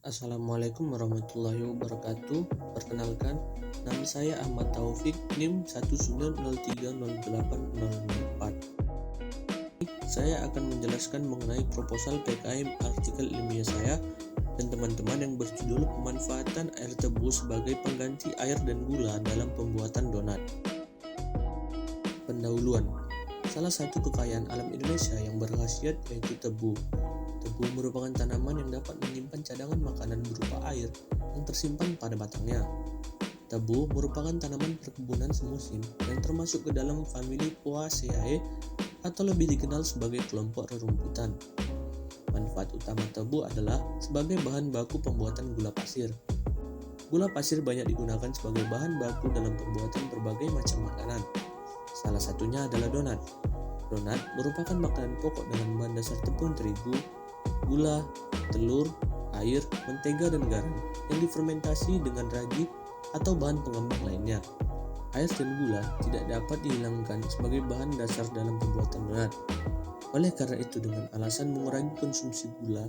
Assalamualaikum warahmatullahi wabarakatuh. Perkenalkan, nama saya Ahmad Taufik, NIM 190308004. Saya akan menjelaskan mengenai proposal PKM artikel ilmiah saya dan teman-teman yang berjudul pemanfaatan air tebu sebagai pengganti air dan gula dalam pembuatan donat. Pendahuluan. Salah satu kekayaan alam Indonesia yang berkhasiat yaitu tebu. Tebu merupakan tanaman yang dapat menyimpan cadangan makanan berupa air yang tersimpan pada batangnya. Tebu merupakan tanaman perkebunan semusim yang termasuk ke dalam famili Poaceae atau lebih dikenal sebagai kelompok rerumputan. Manfaat utama tebu adalah sebagai bahan baku pembuatan gula pasir. Gula pasir banyak digunakan sebagai bahan baku dalam pembuatan berbagai macam makanan. Salah satunya adalah donat. Donat merupakan makanan pokok dengan bahan dasar tepung terigu, gula, telur, air, mentega, dan garam yang difermentasi dengan ragi atau bahan pengembang lainnya. Air dan gula tidak dapat dihilangkan sebagai bahan dasar dalam pembuatan donat. Oleh karena itu, dengan alasan mengurangi konsumsi gula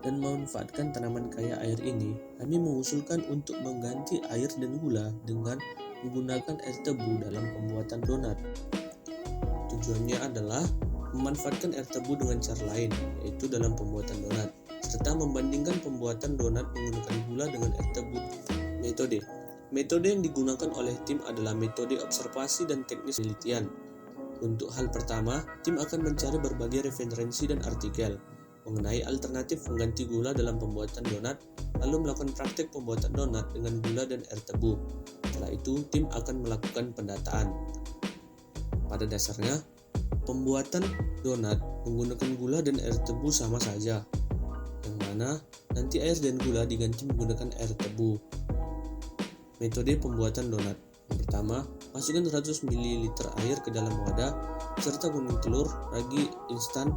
dan memanfaatkan tanaman kaya air ini, kami mengusulkan untuk mengganti air dan gula dengan menggunakan air tebu dalam pembuatan donat. Tujuannya adalah memanfaatkan air tebu dengan cara lain, yaitu dalam pembuatan donat, serta membandingkan pembuatan donat menggunakan gula dengan air tebu. Metode yang digunakan oleh tim adalah metode observasi dan teknis penelitian. Untuk hal pertama, tim akan mencari berbagai referensi dan artikel mengenai alternatif pengganti gula dalam pembuatan donat, lalu melakukan praktek pembuatan donat dengan gula dan air tebu. Setelah itu, tim akan melakukan pendataan. Pada dasarnya, pembuatan donat menggunakan gula dan air tebu sama saja, yang mana nanti air dan gula diganti menggunakan air tebu. Metode pembuatan donat. Yang pertama, masukkan 100 ml air ke dalam wadah serta kuning telur, ragi instan,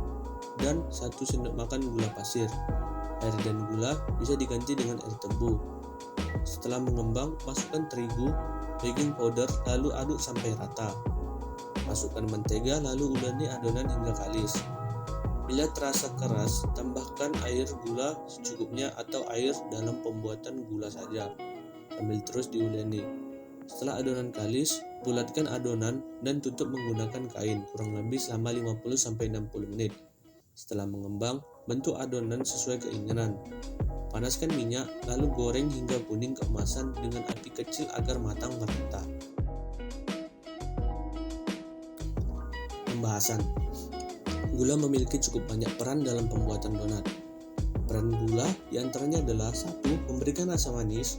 dan 1 sendok makan gula pasir. Air dan gula bisa diganti dengan air tebu. Setelah mengembang, masukkan terigu, baking powder, lalu aduk sampai rata. Masukkan mentega, lalu uleni adonan hingga kalis. Bila terasa keras, tambahkan air gula secukupnya atau air dalam pembuatan gula saja, sambil terus diuleni. Setelah adonan kalis, bulatkan adonan dan tutup menggunakan kain kurang lebih selama 50-60 menit. Setelah mengembang, bentuk adonan sesuai keinginan. Panaskan minyak, lalu goreng hingga kuning keemasan dengan api kecil agar matang merata. Pembahasan. Gula memiliki cukup banyak peran dalam pembuatan donat. Peran gula diantaranya adalah 1. Memberikan rasa manis,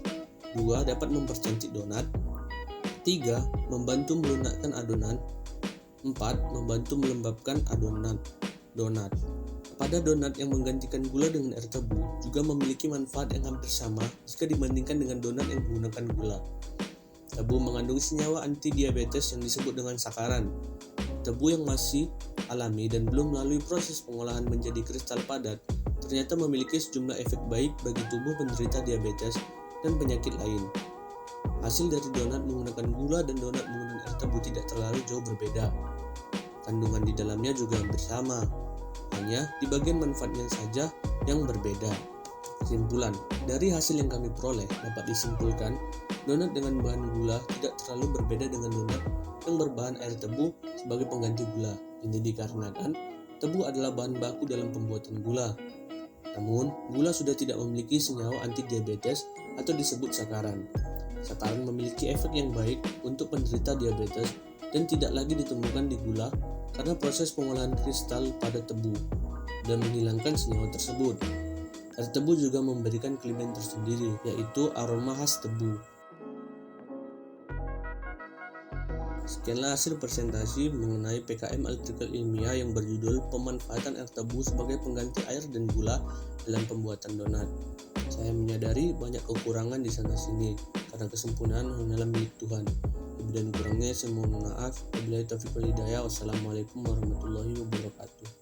2. Dapat mempercantik donat, 3. Membantu melunakkan adonan, 4. Membantu melembabkan adonan donat. Pada donat yang menggantikan gula dengan air tebu juga memiliki manfaat yang hampir sama jika dibandingkan dengan donat yang menggunakan gula. Tebu mengandung senyawa anti diabetes yang disebut dengan sakaran. Tebu yang masih alami dan belum melalui proses pengolahan menjadi kristal padat ternyata memiliki sejumlah efek baik bagi tubuh penderita diabetes dan penyakit lain. Hasil dari donat menggunakan gula dan donat menggunakan air tebu tidak terlalu jauh berbeda. Kandungan di dalamnya juga hampir sama, hanya di bagian manfaatnya saja yang berbeda. Kesimpulan, dari hasil yang kami peroleh dapat disimpulkan donat dengan bahan gula tidak terlalu berbeda dengan donat yang berbahan air tebu sebagai pengganti gula. Ini dikarenakan tebu adalah bahan baku dalam pembuatan gula. Namun, gula sudah tidak memiliki senyawa anti diabetes atau disebut sakaran. Sakaran memiliki efek yang baik untuk penderita diabetes dan tidak lagi ditemukan di gula karena proses pengolahan kristal pada tebu dan menghilangkan senyawa tersebut. Air tebu juga memberikan kelebihan tersendiri, yaitu aroma khas tebu. Sekianlah hasil presentasi mengenai PKM artikel ilmiah yang berjudul pemanfaatan air tebu sebagai pengganti air dan gula dalam pembuatan donat. Saya menyadari banyak kekurangan di sana-sini, karena kesempurnaan hanyalah milik Tuhan. Lebih dan kurangnya saya mohon maaf. Wabillahi taufiq wal hidayah. Wassalamualaikum warahmatullahi wabarakatuh.